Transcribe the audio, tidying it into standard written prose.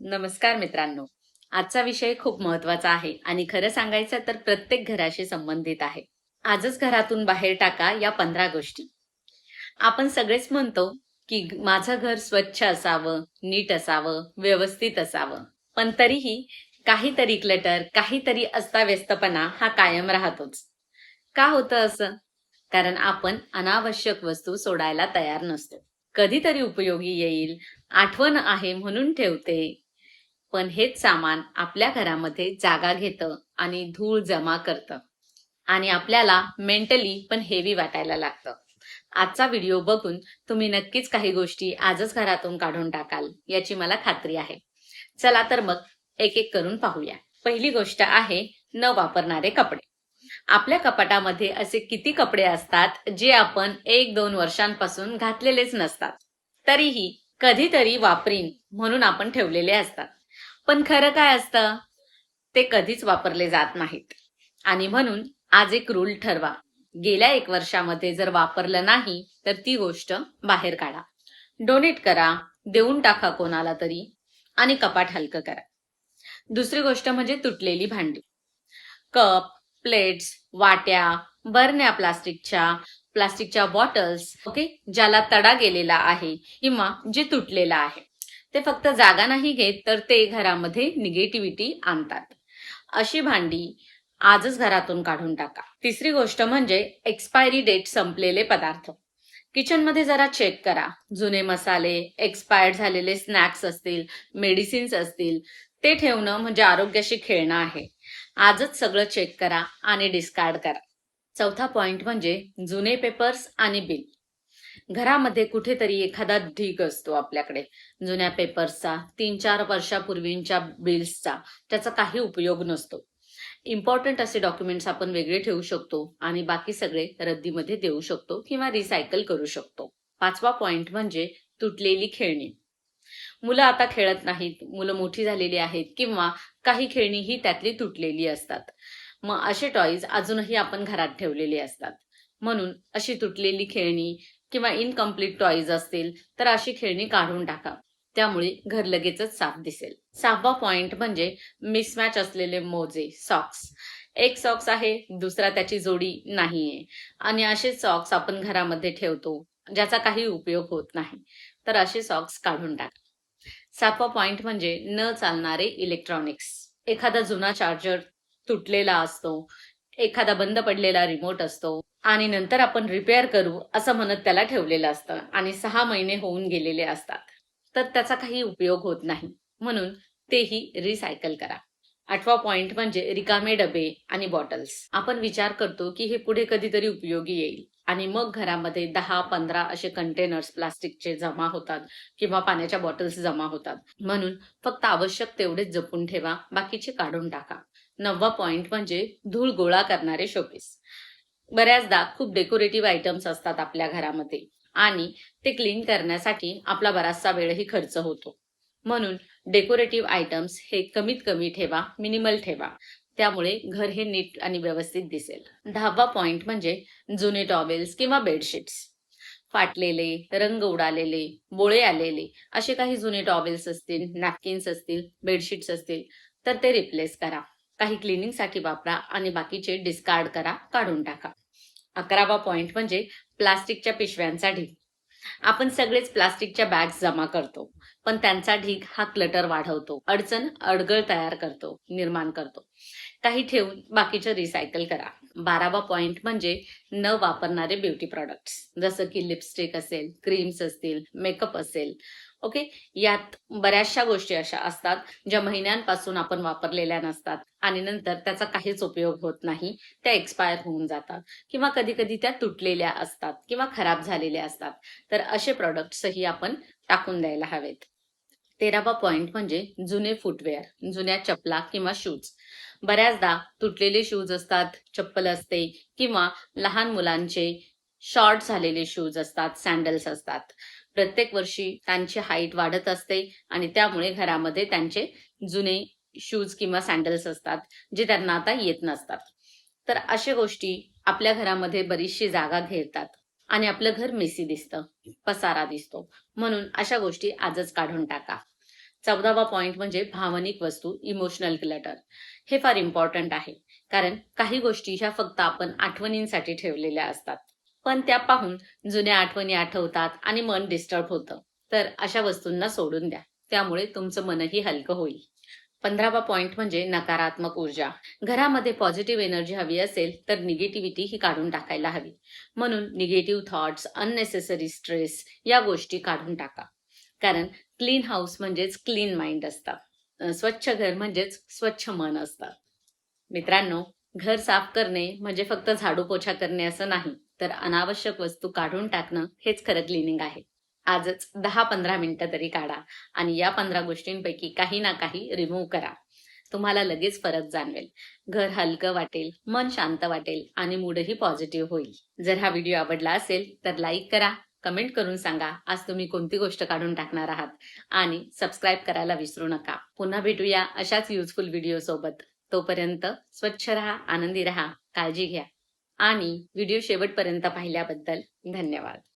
नमस्कार मित्रांनो. आजचा विषय खूप महत्वाचा आहे आणि खरं सांगायचं तर प्रत्येक घराशी संबंधित आहे. आजच घरातून बाहेर टाका या 15 गोष्टी. आपण सगळेच म्हणतो की माझं घर स्वच्छ असावं, नीट असावं, व्यवस्थित असावं. पण तरीही काहीतरी क्लटर, काहीतरी अस्ताव्यस्तपणा हा कायम राहतोच. का होतं असं? कारण आपण अनावश्यक वस्तू सोडायला तयार नसतो. कधीतरी उपयोगी येईल, आठवण आहे म्हणून ठेवते. पण हेच सामान आपल्या घरामध्ये जागा घेतं आणि धूळ जमा करतं आणि आपल्याला मेंटली पण हेवी वाटायला लागतं. आजचा व्हिडिओ बघून तुम्ही नक्कीच काही गोष्टी आजच घरातून काढून टाकाल याची मला खात्री आहे. चला तर मग एक एक करून पाहूया. पहिली गोष्ट आहे न वापरणारे कपडे. आपल्या कपाटामध्ये असे किती कपडे असतात जे आपण 1-2 वर्षांपासून घातलेलेच नसतात. तरीही कधीतरी वापरीन म्हणून आपण ठेवलेले असतात. पण खरं काय असतं? ते कधीच वापरले जात नाहीत. आणि म्हणून आज एक रूल ठरवा. गेल्या 1 वर्षामध्ये जर वापरलं नाही तर ती गोष्ट बाहेर काढा. डोनेट करा, देऊन टाका कोणाला तरी आणि कपाट हलकं करा. दुसरी गोष्ट म्हणजे तुटलेली भांडी. कप, प्लेट्स, वाट्या, बरण्या प्लास्टिकच्या बॉटल्स, ओके, ज्याला तडा गेलेला आहे किंवा जे तुटलेलं आहे. ते फक्त जागा नाही घेत तर ते घरामध्ये निगेटिव्हिटी आणतात. अशी भांडी आजच घरातून काढून टाका. तिसरी गोष्ट म्हणजे एक्सपायरी डेट संपलेले पदार्थ. किचनमध्ये जरा चेक करा. जुने मसाले, एक्सपायर्ड झालेले स्नॅक्स असतील, मेडिसिन्स असतील, ते ठेवणं म्हणजे आरोग्याशी खेळणं आहे. आजच सगळं चेक करा आणि डिस्कार्ड करा. चौथा पॉइंट म्हणजे जुने पेपर्स आणि बिल. घरामध्ये कुठेतरी एखादा ढीग असतो आपल्याकडे जुन्या पेपर्सचा, 3-4 वर्षापूर्वींच्या बिल्सचा. त्याचा काही उपयोग नसतो. इम्पॉर्टंट असे डॉक्युमेंट्स आपण वेगळे ठेवू शकतो आणि बाकी सगळे रद्दीमध्ये देऊ शकतो किंवा रिसायकल करू शकतो. पाचवा पॉइंट म्हणजे तुटलेली खेळणी. मुलं आता खेळत नाहीत, मुलं मोठी झालेली आहेत किंवा काही खेळणी ही त्यातली तुटलेली असतात. मग असे टॉयज अजूनही आपण घरात ठेवलेले असतात. म्हणून अशी तुटलेली खेळणी किंवा इनकम्प्लीट टॉयज असतील तर अशी खेळणी काढून टाका. त्यामुळे घर लगेचच साफ दिसेल. 6वा पॉइंट म्हणजे मिसमॅच असलेले मोजे, सॉक्स. एक सॉक्स आहे, दुसरा त्याची जोडी नाहीये आणि असे सॉक्स आपण घरामध्ये ठेवतो ज्याचा काही उपयोग होत नाही. तर असे सॉक्स काढून टाका. 7वा पॉइंट म्हणजे न चालणारे इलेक्ट्रॉनिक्स. एखादा जुना चार्जर तुटलेला असतो, एखादा बंद पडलेला रिमोट असतो आणि नंतर आपण रिपेअर करू असं म्हणत त्याला ठेवलेलं असतं आणि 6 महिने होऊन गेलेले असतात. तर त्याचा काही उपयोग होत नाही. म्हणून तेही रिसायकल करा. 8वा पॉइंट म्हणजे रिकामे डबे आणि बॉटल्स. आपण विचार करतो की हे पुढे कधीतरी उपयोगी येईल आणि मग घरामध्ये 10-15 असे कंटेनर्स प्लास्टिकचे जमा होतात किंवा पाण्याच्या बॉटल्स जमा होतात. म्हणून फक्त आवश्यक तेवढेच जपून ठेवा, बाकीचे काढून टाका. 9वा पॉइंट म्हणजे धूळ गोळा करणारे शोपीस. बऱ्याचदा खूप डेकोरेटिव्ह आयटम्स असतात आपल्या घरामध्ये आणि ते क्लीन करण्यासाठी आपला बराचसा वेळही खर्च होतो. म्हणून डेकोरेटिव्ह आयटम्स हे कमीत कमी ठेवा, मिनिमल ठेवा. त्यामुळे घर हे नीट आणि व्यवस्थित दिसेल. 10वा पॉइंट म्हणजे जुने टॉवेल्स किंवा बेडशीट्स. फाटलेले, रंग उडालेले, बोळे आलेले असे काही जुने टॉवेल्स असतील, नॅपकिन्स असतील, बेडशीट्स असतील तर ते रिप्लेस करा. काही क्लिनिंगसाठी वापरा आणि बाकीचे डिस्कार्ड करा, काढून टाका. 11वा पॉइंट म्हणजे प्लास्टिकच्या पिशव्यांचा ढीग. आपण सगळेच प्लास्टिकच्या बॅग्स जमा करतो, पण त्यांचा ढीग हा क्लटर वाढवतो, अडगळ तयार करतो, निर्माण करतो. काही ठेवून बाकीचं रिसायकल करा. 12वा पॉइंट म्हणजे न वापरणारे ब्युटी प्रॉडक्ट्स, जसं की लिपस्टिक असेल, क्रीम्स असतील, मेकअप असेल, ओके. यात बऱ्याचशा गोष्टी अशा असतात ज्या महिन्यांपासून आपण वापरलेल्या नसतात आणि नंतर त्याचा काहीच उपयोग होत नाही. त्या एक्सपायर होऊन जातात किंवा कधी कधी त्या तुटलेल्या असतात किंवा खराब झालेल्या असतात. तर असे प्रॉडक्ट्सही आपण टाकून द्यायला हवेत. 13वा पॉइंट म्हणजे जुने फुटवेअर, जुन्या चपला किंवा शूज. बऱ्याचदा तुटलेले शूज असतात, चप्पल असते किंवा लहान मुलांचे शॉर्ट झालेले शूज असतात, सँडल्स असतात. प्रत्येक वर्षी त्यांची हाईट वाढत असते आणि त्यामुळे घरामध्ये त्यांचे जुने शूज किंवा सँडल्स असतात जे त्यांना आता येत नसतात. तर अशा गोष्टी आपल्या घरामध्ये बरीचशी जागा घेतात आणि आपलं घर मेसी दिसतं, पसारा दिसतो. म्हणून अशा गोष्टी आजच काढून टाका. 14वा पॉइंट म्हणजे भावनिक वस्तू, इमोशनल क्लटर. हे फार इम्पॉर्टंट आहे. कारण काही गोष्टी ह्या फक्त आपण आठवणींसाठी ठेवलेल्या असतात. पण त्या पाहून जुन्या आठवणी आठवतात आणि मन डिस्टर्ब होतं. तर अशा वस्तूंना सोडून द्या. त्यामुळे तुमचं मनही हलकं होईल. 15वा पॉइंट म्हणजे नकारात्मक ऊर्जा. घरामध्ये पॉझिटिव्ह एनर्जी हवी असेल तर निगेटिव्हिटी ही काढून टाकायला हवी. म्हणून निगेटिव्ह थॉट्स, अननेसेसरी स्ट्रेस या गोष्टी काढून टाका. कारण क्लीन हाऊस म्हणजेच क्लीन माइंड असतात. स्वच्छ घर म्हणजेच स्वच्छ मन असतात. मित्रांनो, घर साफ करणे म्हणजे फक्त झाडू पोछा करणे असं नाही, तर अनावश्यक वस्तू काढून टाकणं हेच खरं क्लिनिंग आहे. आजच 10-15 मिनिटं तरी काढा आणि या 15 गोष्टींपैकी काही ना काही रिमूव्ह करा. तुम्हाला लगेच फरक जाणवेल. घर हलकं वाटेल, मन शांत वाटेल आणि मूडही पॉझिटिव्ह होईल. जर हा व्हिडिओ आवडला असेल तर लाईक करा, कमेंट करून सांगा आज तुम्ही कोणती गोष्ट काढून टाकणार आहात आणि सबस्क्राईब करायला विसरू नका. पुन्हा भेटूया अशाच युजफुल व्हिडिओ सोबत. तोपर्यंत स्वच्छ रहा, आनंदी रहा, काळजी घ्या आणि व्हिडिओ शेवटपर्यंत पाहिल्याबद्दल धन्यवाद.